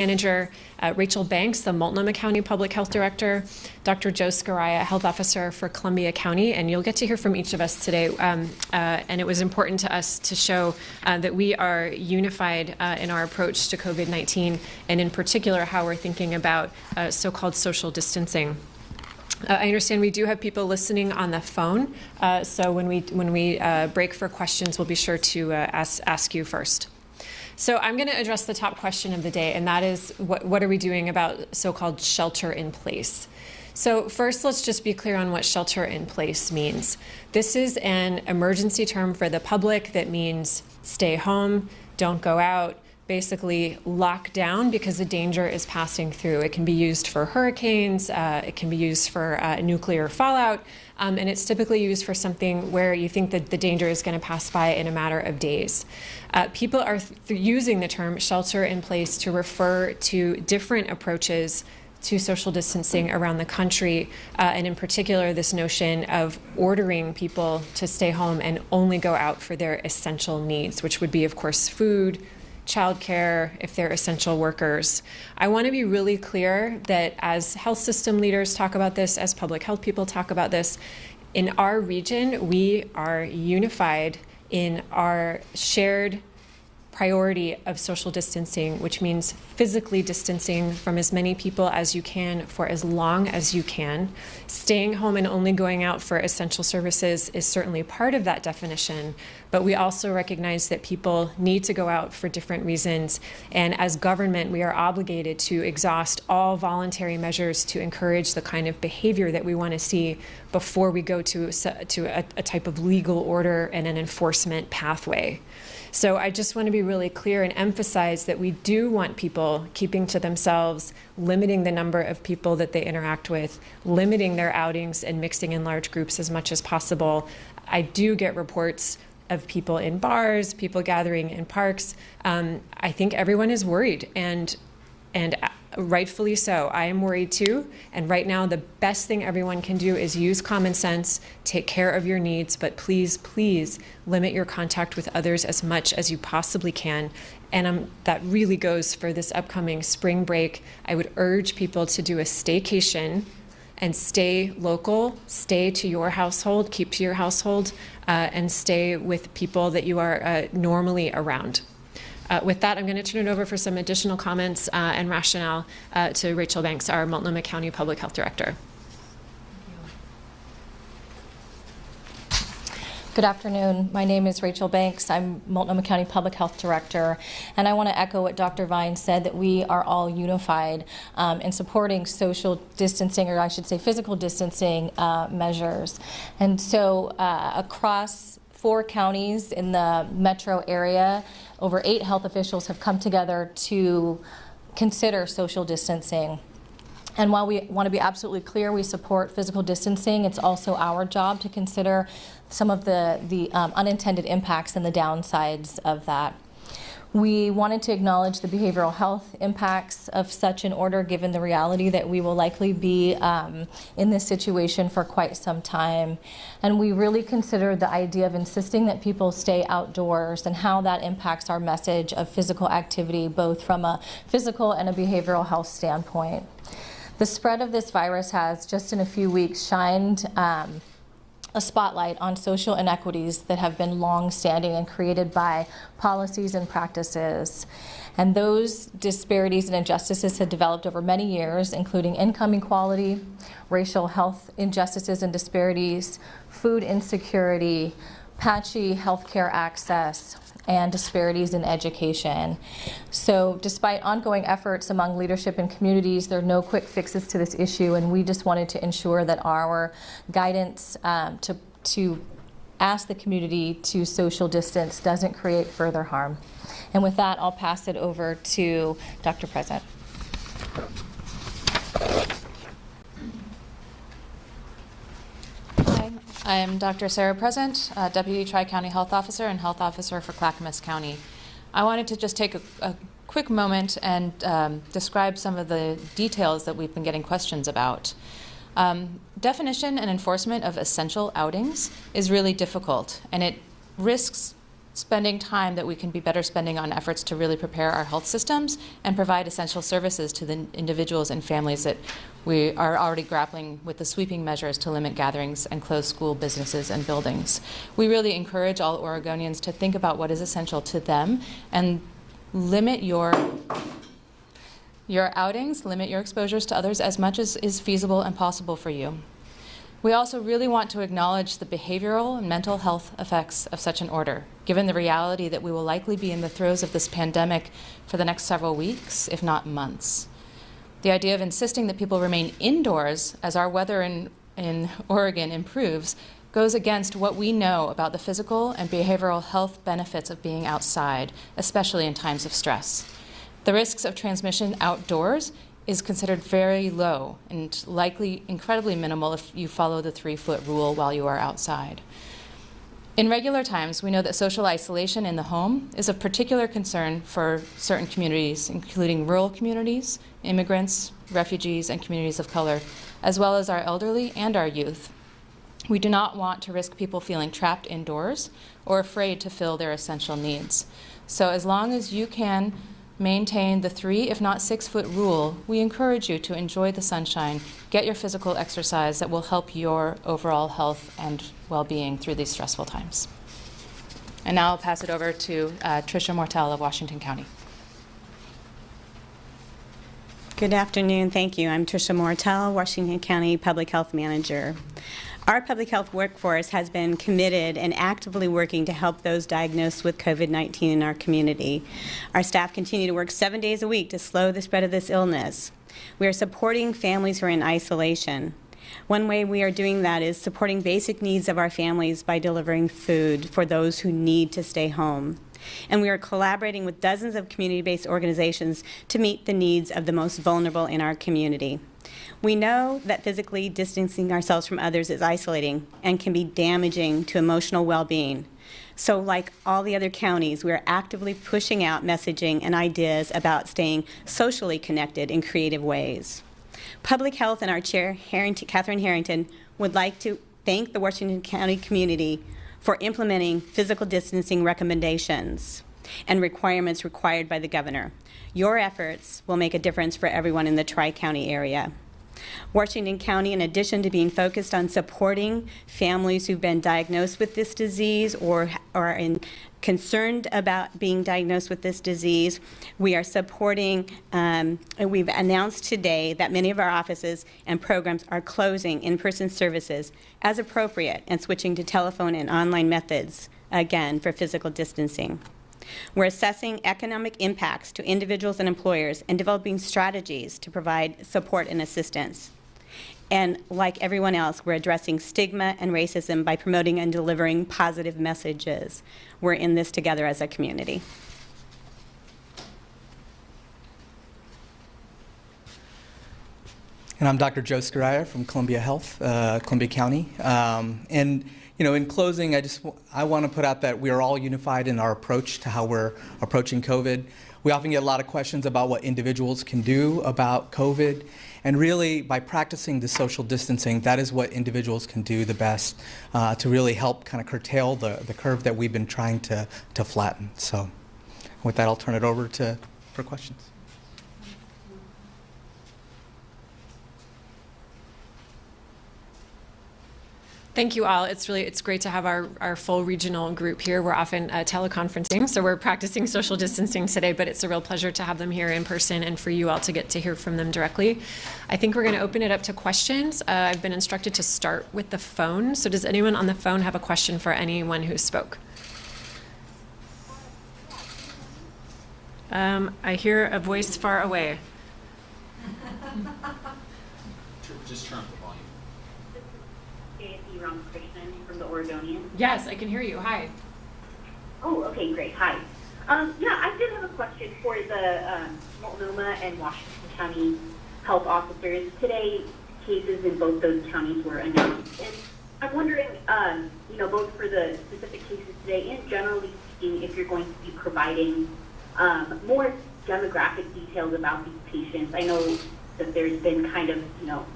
Manager, Rachel Banks, the Multnomah County Public Health Director, Dr. Joe Scaraya, Health Officer for Columbia County, and you'll get to hear from each of us today. And it was important to us to show that we are unified in our approach to COVID-19, and in particular how we're thinking about so-called social distancing. I understand we do have people listening on the phone, so when we break for questions, we'll be sure to ask you first. So I'm going to address the top question of the day, and that is, what are we doing about so-called shelter in place? So first, let's just be clear on what shelter in place means. This is an emergency term for the public that means stay home, don't go out, basically lock down because the danger is passing through. It can be used for hurricanes, it can be used for nuclear fallout, and it's typically used for something where you think that the danger is going to pass by in a matter of days. People are using the term shelter in place to refer to different approaches to social distancing around the country, and in particular this notion of ordering people to stay home and only go out for their essential needs, which would be, of course, food, childcare, if they're essential workers. I want to be really clear that as health system leaders talk about this, as public health people talk about this, in our region, we are unified in our shared priority of social distancing, which means physically distancing from as many people as you can for as long as you can. Staying home and only going out for essential services is certainly part of that definition, but we also recognize that people need to go out for different reasons, and as government, we are obligated to exhaust all voluntary measures to encourage the kind of behavior that we want to see before we go to a type of legal order and an enforcement pathway. So I just want to be really clear and emphasize that we do want people keeping to themselves, limiting the number of people that they interact with, limiting their outings and mixing in large groups as much as possible. I do get reports of people in bars, people gathering in parks. I think everyone is worried, and rightfully so. I am worried too, and right now the best thing everyone can do is use common sense, take care of your needs, but please, please limit your contact with others as much as you possibly can. And that really goes for this upcoming spring break. I would urge people to do a staycation and stay local, stay to your household, keep to your household, and stay with people that you are normally around. With that, I'm going to turn it over for some additional comments and rationale to Rachel Banks, our Multnomah County Public Health Director. Good afternoon. My name is Rachel Banks. I'm Multnomah County Public Health Director, and I want to echo what Dr. Vine said, that we are all unified in supporting social distancing, or I should say physical distancing measures. And so across 4 counties in the metro area, over 8 health officials have come together to consider social distancing. And while we want to be absolutely clear we support physical distancing, it's also our job to consider some of the unintended impacts and the downsides of that. We wanted to acknowledge the behavioral health impacts of such an order, given the reality that we will likely be in this situation for quite some time. And we really considered the idea of insisting that people stay outdoors and how that impacts our message of physical activity, both from a physical and a behavioral health standpoint. The spread of this virus has, just in a few weeks, shined a spotlight on social inequities that have been long-standing and created by policies and practices. And those disparities and injustices have developed over many years, including income inequality, racial health injustices and disparities, food insecurity, patchy healthcare access, and disparities in education. So despite ongoing efforts among leadership and communities, there are no quick fixes to this issue, and we just wanted to ensure that our guidance to ask the community to social distance doesn't create further harm. And with that, I'll pass it over to Dr. Present. I am Dr. Sarah Present, Deputy Tri-County Health Officer and Health Officer for Clackamas County. I wanted to just take a quick moment and describe some of the details that we've been getting questions about. Definition and enforcement of essential outings is really difficult, and it risks spending time that we can be better spending on efforts to really prepare our health systems and provide essential services to the individuals and families that we are already grappling with the sweeping measures to limit gatherings and close school, businesses, and buildings. We really encourage all Oregonians to think about what is essential to them and limit your outings, limit your exposures to others as much as is feasible and possible for you. We also really want to acknowledge the behavioral and mental health effects of such an order, given the reality that we will likely be in the throes of this pandemic for the next several weeks, if not months. The idea of insisting that people remain indoors as our weather in Oregon improves goes against what we know about the physical and behavioral health benefits of being outside, especially in times of stress. The risks of transmission outdoors is considered very low and likely incredibly minimal if you follow the 3-foot rule while you are outside. In regular times, we know that social isolation in the home is of particular concern for certain communities, including rural communities, immigrants, refugees, and communities of color, as well as our elderly and our youth. We do not want to risk people feeling trapped indoors or afraid to fill their essential needs. So as long as you can maintain the 3, if not 6-foot rule, we encourage you to enjoy the sunshine, get your physical exercise that will help your overall health and well-being through these stressful times. And now I'll pass it over to Tricia Mortel of Washington County. Good afternoon. Thank you. I'm Tricia Mortel, Washington County Public Health Manager. Our public health workforce has been committed and actively working to help those diagnosed with COVID-19 in our community. Our staff continue to work 7 days a week to slow the spread of this illness. We are supporting families who are in isolation. One way we are doing that is supporting basic needs of our families by delivering food for those who need to stay home. And we are collaborating with dozens of community-based organizations to meet the needs of the most vulnerable in our community. We know that physically distancing ourselves from others is isolating and can be damaging to emotional well-being. So like all the other counties, we are actively pushing out messaging and ideas about staying socially connected in creative ways. Public Health and our Chair, Catherine Harrington, would like to thank the Washington County community for implementing physical distancing recommendations and requirements required by the governor. Your efforts will make a difference for everyone in the Tri-County area. Washington County, in addition to being focused on supporting families who've been diagnosed with this disease or are concerned about being diagnosed with this disease, we are supporting, we've announced today that many of our offices and programs are closing in-person services as appropriate and switching to telephone and online methods, again, for physical distancing. We're assessing economic impacts to individuals and employers and developing strategies to provide support and assistance. And like everyone else, we're addressing stigma and racism by promoting and delivering positive messages. We're in this together as a community. And I'm Dr. Joe Scaraya from Columbia Health, Columbia County. And you know, in closing, I want to put out that we are all unified in our approach to how we're approaching COVID. We often get a lot of questions about what individuals can do about COVID. And really, by practicing the social distancing, that is what individuals can do the best to really help kind of curtail the curve that we've been trying to flatten. So with that, I'll turn it over for questions. Thank you all. It's great to have our full regional group here. We're often teleconferencing, so we're practicing social distancing today, but it's a real pleasure to have them here in person and for you all to get to hear from them directly. I think we're going to open it up to questions. I've been instructed to start with the phone. So does anyone on the phone have a question for anyone who spoke? I hear a voice far away. Just turn up the volume. Krishnan from the Oregonian. Yes, I can hear you. Hi. Oh, okay, great. Hi. Yeah, I did have a question for the Multnomah and Washington County health officers. Today, cases in both those counties were announced. And I'm wondering, you know, both for the specific cases today and generally speaking, if you're going to be providing more demographic details about these patients. I know that there's been kind of, you know,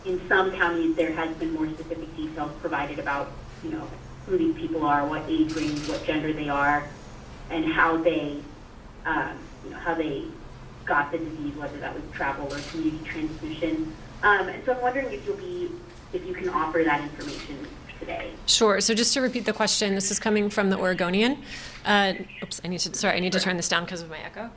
in some counties there has been more specific details provided about, you know, who these people are, what age range, what gender they are, and how they, how they got the disease, whether that was travel or community transmission. And so I'm wondering if you can offer that information today. Sure. So just to repeat the question, this is coming from the Oregonian. Oops, I need to turn this down because of my echo.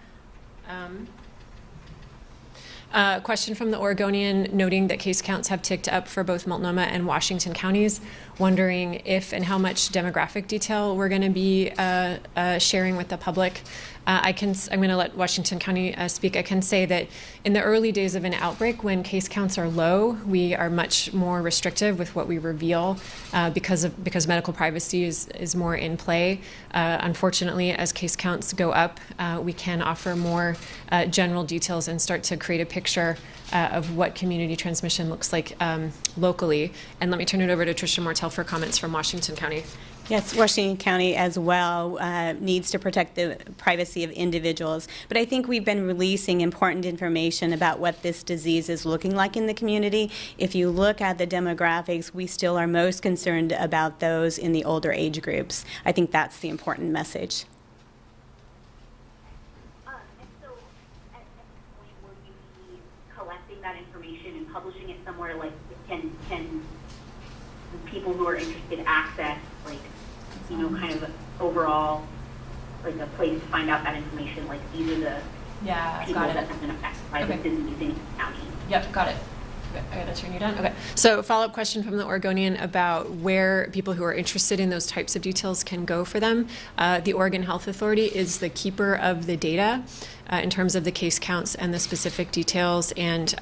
Question from the Oregonian noting that case counts have ticked up for both Multnomah and Washington counties, wondering if and how much demographic detail we're going to be sharing with the public. I'm going to let Washington County speak. I can say that in the early days of an outbreak, when case counts are low, we are much more restrictive with what we reveal because medical privacy is more in play. Unfortunately, as case counts go up, we can offer more general details and start to create a picture of what community transmission looks like locally. And let me turn it over to Tricia Mortel for comments from Washington County. Yes, Washington County as well needs to protect the privacy of individuals. But I think we've been releasing important information about what this disease is looking like in the community. If you look at the demographics, we still are most concerned about those in the older age groups. I think that's the important message. And so at this point, will you be collecting that information and publishing it somewhere? Like, can people who are interested access, like, kind of overall, like a place to find out that information, like these are the people that have been affected by this disease in the county? Yep, got it. Okay, I gotta turn you down. Okay. So follow-up question from the Oregonian about where people who are interested in those types of details can go for them. The Oregon Health Authority is the keeper of the data in terms of the case counts and the specific details, and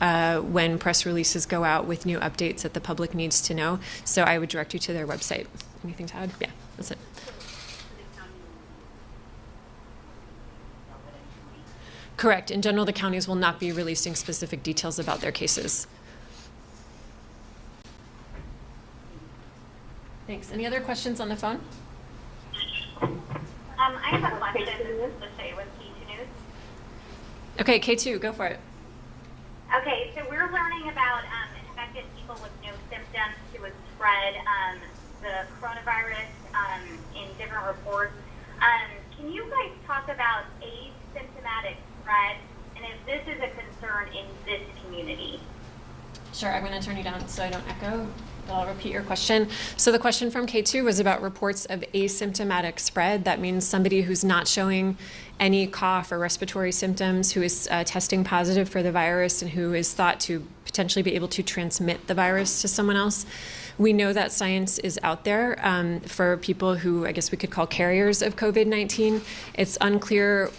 when press releases go out with new updates that the public needs to know. So I would direct you to their website. Anything to add? Yeah, that's it. Correct. In general, the counties will not be releasing specific details about their cases. Thanks. Any other questions on the phone? I have a question to say with K2 News. Okay, K2, go for it. Okay, so we're learning about infected people with no symptoms who have spread the coronavirus in different reports. Can you guys talk about asymptomatic spread and if this is a concern in this community? Sure, I'm going to turn you down so I don't echo. I'll repeat your question. So the question from K2 was about reports of asymptomatic spread. That means somebody who's not showing any cough or respiratory symptoms, who is testing positive for the virus and who is thought to potentially be able to transmit the virus to someone else. We know that science is out there for people who I guess we could call carriers of COVID-19. It's unclear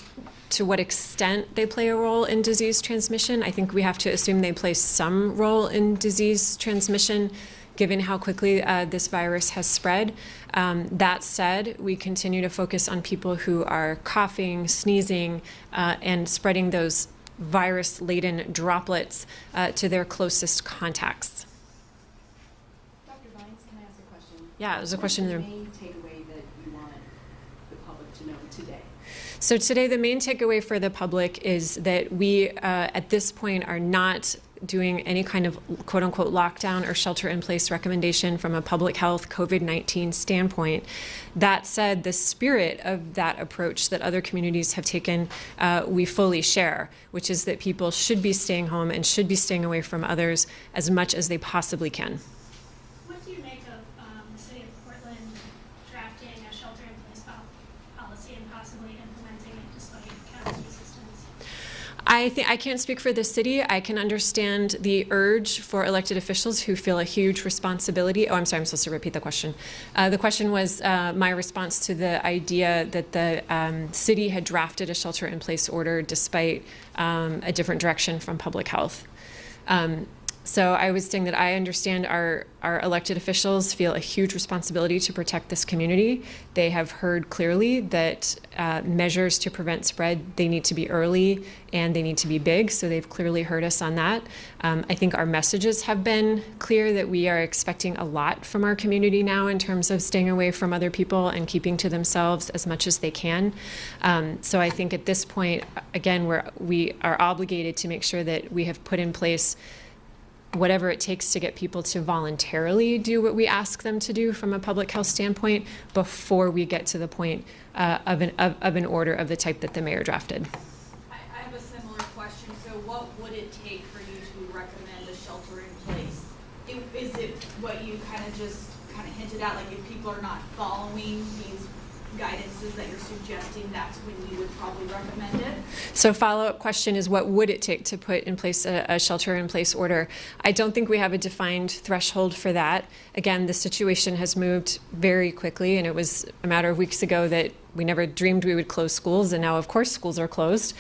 to what extent they play a role in disease transmission. I think we have to assume they play some role in disease transmission, given how quickly this virus has spread. That said, we continue to focus on people who are coughing, sneezing, and spreading those virus-laden droplets to their closest contacts. Dr. Vines, can I ask a question? Yeah, there's a question there. What's the main takeaway that you want the public to know today? So today, the main takeaway for the public is that we, at this point, are not doing any kind of quote-unquote lockdown or shelter-in-place recommendation from a public health COVID-19 standpoint. That said, the spirit of that approach that other communities have taken, we fully share, which is that people should be staying home and should be staying away from others as much as they possibly can. What do you make of the city of Portland drafting a shelter-in-place policy and possibly implementing it despite county resistance? I can't speak for the city. I can understand the urge for elected officials who feel a huge responsibility. Oh, I'm sorry, I'm supposed to repeat the question. The question was my response to the idea that the city had drafted a shelter-in-place order despite a different direction from public health. So I was saying that I understand our elected officials feel a huge responsibility to protect this community. They have heard clearly that measures to prevent spread, they need to be early and they need to be big. So they've clearly heard us on that. I think our messages have been clear that we are expecting a lot from our community now in terms of staying away from other people and keeping to themselves as much as they can. So I think at this point, again, we are obligated to make sure that we have put in place whatever it takes to get people to voluntarily do what we ask them to do from a public health standpoint before we get to the point of an order of the type that the mayor drafted. I have a similar question. So what would it take for you to recommend a shelter in place? Is it what you kind of hinted at, like if people are not following these guidances that you're suggesting, that's when you would probably recommend it? So follow-up question is, what would it take to put in place a shelter-in-place order? I don't think we have a defined threshold for that. Again, the situation has moved very quickly, and it was a matter of weeks ago that we never dreamed we would close schools, and now, of course, schools are closed.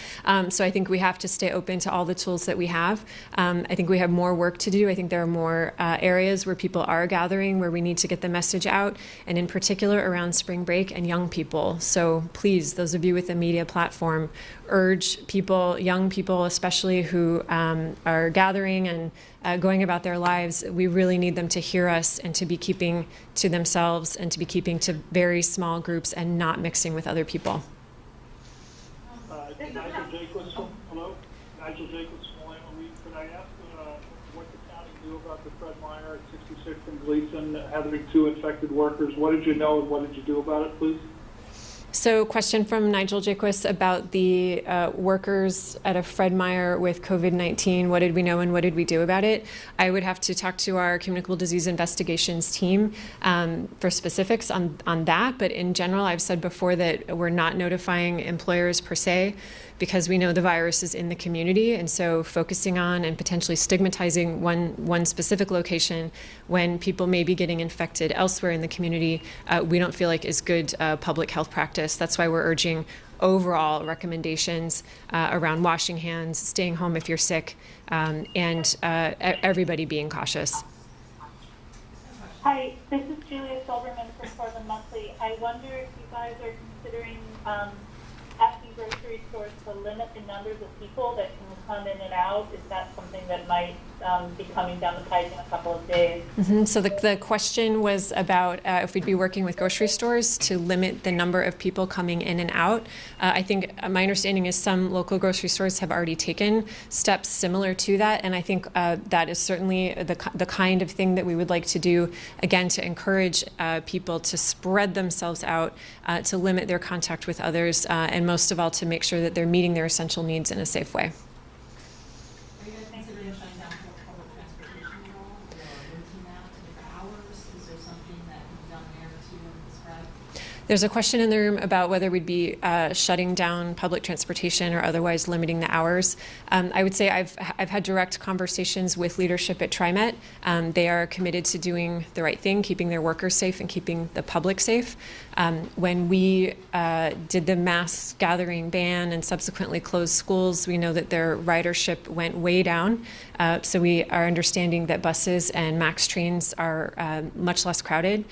So I think we have to stay open to all the tools that we have. I think we have more work to do. I think there are more areas where people are gathering, where we need to get the message out, and in particular around spring break and young people. So please, those of you with a media platform, urge people, young people especially, who are gathering and going about their lives. We really need them to hear us and to be keeping to themselves and to be keeping to very small groups and not mixing with other people. Nigel Jacobs, hello? Nigel Jacobs from Multnomah. Could I ask what the county knew about the Fred Meyer at 66th and Gleason having 2 infected workers? What did you know and what did you do about it, please? So question from Nigel Jacobs about the workers at a Fred Meyer with COVID-19. What did we know and what did we do about it? I would have to talk to our communicable disease investigations team for specifics on that. But in general, I've said before that we're not notifying employers per se, because we know the virus is in the community, and so focusing on and potentially stigmatizing one specific location when people may be getting infected elsewhere in the community, we don't feel like is good public health practice. That's why we're urging overall recommendations around washing hands, staying home if you're sick, and everybody being cautious. Hi, this is Julia Silverman from Portland Monthly. I wonder if you guys are considering asking grocery stores to limit the numbers of people that can come in and out. Is that something that might be coming down the pike in a couple of days? So the question was about if we'd be working with grocery stores to limit the number of people coming in and out. I think my understanding is some local grocery stores have already taken steps similar to that, and I think that is certainly the kind of thing that we would like to do, again, to encourage people to spread themselves out, to limit their contact with others, and most of all, to make sure that they're meeting their essential needs in a safe way. Are you guys considering shutting down public transportation at all, or limiting that to different hours? Is there something that can be done there to describe? There's a question in the room about whether we'd be shutting down public transportation or otherwise limiting the hours. I would say I've had direct conversations with leadership at TriMet. They are committed to doing the right thing, keeping their workers safe and keeping the public safe. When we did the mass gathering ban and subsequently closed schools, we know that their ridership went way down. So we are understanding that buses and MAX trains are much less crowded.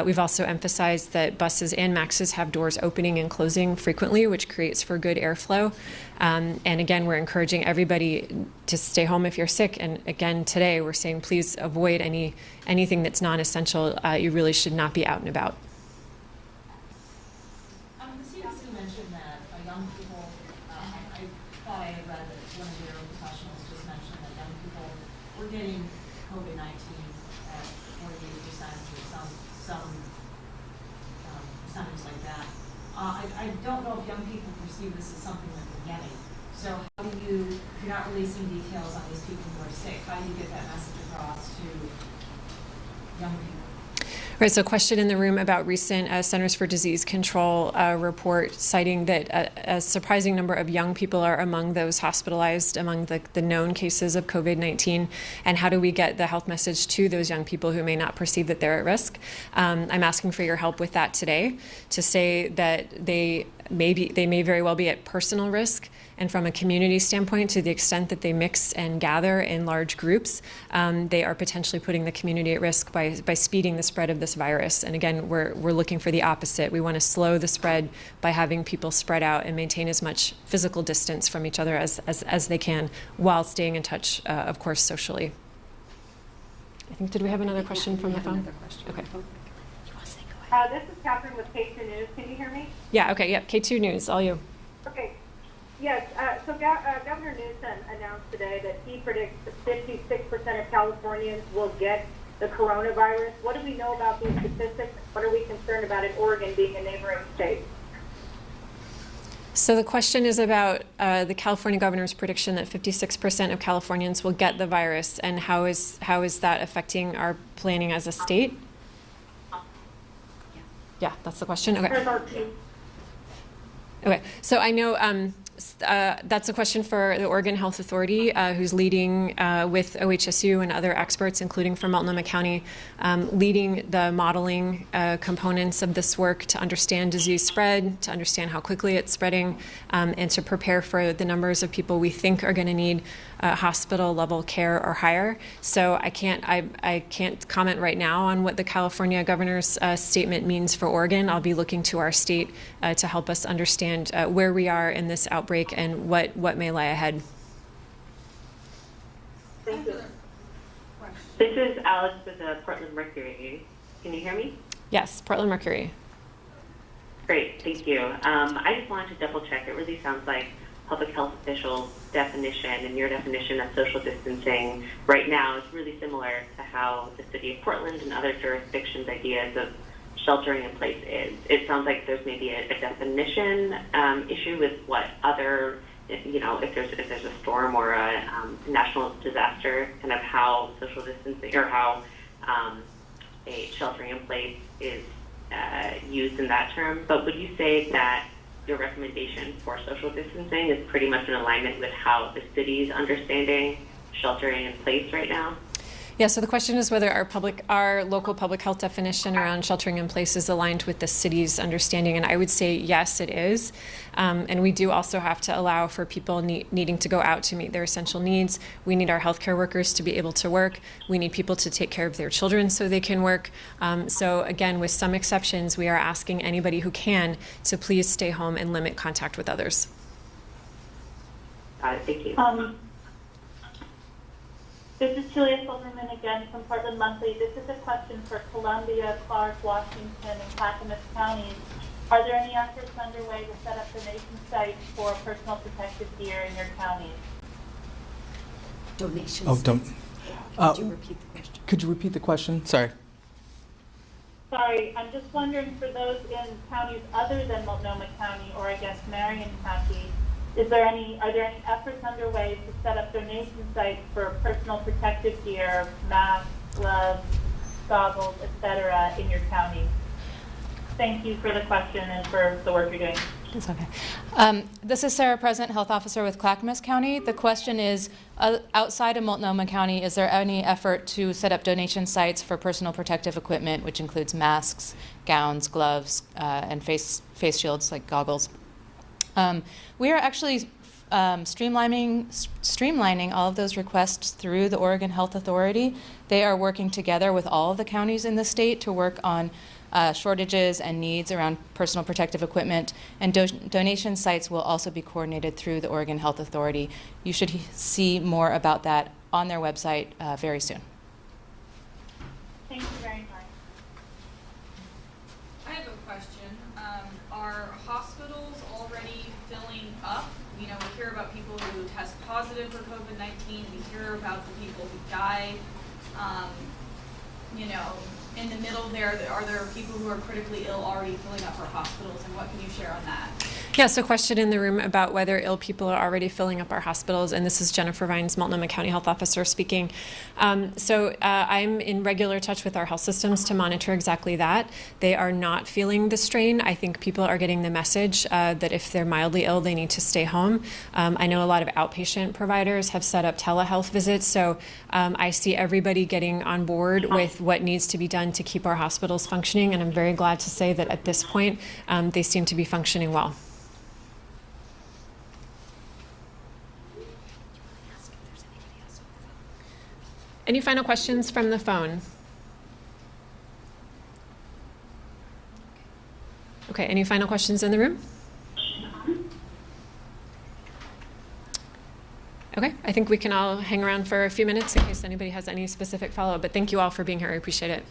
We've also emphasized that buses and MAXs have doors opening and closing frequently, which creates for good airflow. And again, we're encouraging everybody to stay home if you're sick. And again, today we're saying please avoid anything that's non-essential. You really should not be out and about. The CDC mentioned that young people, I thought I had read that one of your professionals just mentioned that young people were getting COVID-19 at 48% or some percentage like that. I don't know if young people perceive this as something that they're getting. So how do you, if you're not releasing details on these people who are sick, how do you get that message across to young people? Right, so question in the room about recent Centers for Disease Control report citing that a surprising number of young people are among those hospitalized among the known cases of COVID-19, and how do we get the health message to those young people who may not perceive that they're at risk? I'm asking for your help with that today, to say that they may very well be at personal risk, and from a community standpoint, to the extent that they mix and gather in large groups, they are potentially putting the community at risk by speeding the spread of this virus. And again, we're looking for the opposite. We want to slow the spread by having people spread out and maintain as much physical distance from each other as they can, while staying in touch, of course, socially. I think, did we have another question from the phone? Okay. This is Catherine with K2 News. Can you hear me? Yeah, okay, yep, K2 News, all you. Okay. Yes, Governor Newsom announced today that he predicts that 56% of Californians will get the coronavirus. What do we know about these statistics? What are we concerned about in Oregon being a neighboring state? So the question is about the California governor's prediction that 56% of Californians will get the virus, and how is that affecting our planning as a state? Yeah, that's the question. Okay. Okay, so I know that's a question for the Oregon Health Authority, who's leading with OHSU and other experts, including from Multnomah County, leading the modeling components of this work to understand disease spread, to understand how quickly it's spreading, and to prepare for the numbers of people we think are going to need hospital level care or higher. So I can't comment right now on what the California governor's statement means for Oregon. I'll be looking to our state to help us understand where we are in this outbreak and what may lie ahead. Thank you. This is Alex with the Portland Mercury. Can you hear me? Yes, Portland Mercury. Great, thank you. I just wanted to double check. It really sounds like public health officials' definition and your definition of social distancing right now is really similar to how the city of Portland and other jurisdictions' ideas of sheltering in place is. It sounds like there's maybe a definition issue with what other, if there's a storm or a national disaster, kind of how social distancing or how a sheltering in place is used in that term. But would you say that your recommendation for social distancing is pretty much in alignment with how the city's understanding sheltering in place right now? Yeah, so the question is whether our local public health definition around sheltering in place is aligned with the city's understanding, and I would say yes, it is. And we do also have to allow for people needing to go out to meet their essential needs. We need our healthcare workers to be able to work. We need people to take care of their children so they can work. So again, with some exceptions, we are asking anybody who can to please stay home and limit contact with others. Thank you. This is Julia Silverman again from Portland Monthly. This is a question for Columbia, Clark, Washington, and Clackamas counties. Are there any efforts underway to set up donation sites for personal protective gear in your counties? Donations. Oh, don't. Could you repeat the question? Could you repeat the question? Sorry. Sorry, I'm just wondering for those in counties other than Multnomah County or I guess Marion County, are there any efforts underway to set up donation sites for personal protective gear, masks, gloves, goggles, etc. in your county? Thank you for the question and for the work you're doing. It's okay. This is Sarah Present, Health Officer with Clackamas County. The question is, outside of Multnomah County, is there any effort to set up donation sites for personal protective equipment, which includes masks, gowns, gloves, and face shields like goggles? We are actually streamlining all of those requests through the Oregon Health Authority. They are working together with all of the counties in the state to work on shortages and needs around personal protective equipment, and donation sites will also be coordinated through the Oregon Health Authority. You should see more about that on their website very soon. Thank you very much. I have a question. Are hospitals already filling up? You know, we hear about people who test positive for COVID-19. We hear about the people who die. In the middle there, are there people who are critically ill already filling up our hospitals, and what can you share on that? Yeah, so question in the room about whether ill people are already filling up our hospitals, and this is Jennifer Vines, Multnomah County Health Officer speaking. I'm in regular touch with our health systems to monitor exactly that. They are not feeling the strain. I think people are getting the message that if they're mildly ill, they need to stay home. I know a lot of outpatient providers have set up telehealth visits, so I see everybody getting on board with what needs to be done to keep our hospitals functioning, and I'm very glad to say that at this point, they seem to be functioning well. Any final questions from the phone? Okay, any final questions in the room? Okay, I think we can all hang around for a few minutes in case anybody has any specific follow-up, but thank you all for being here. I appreciate it.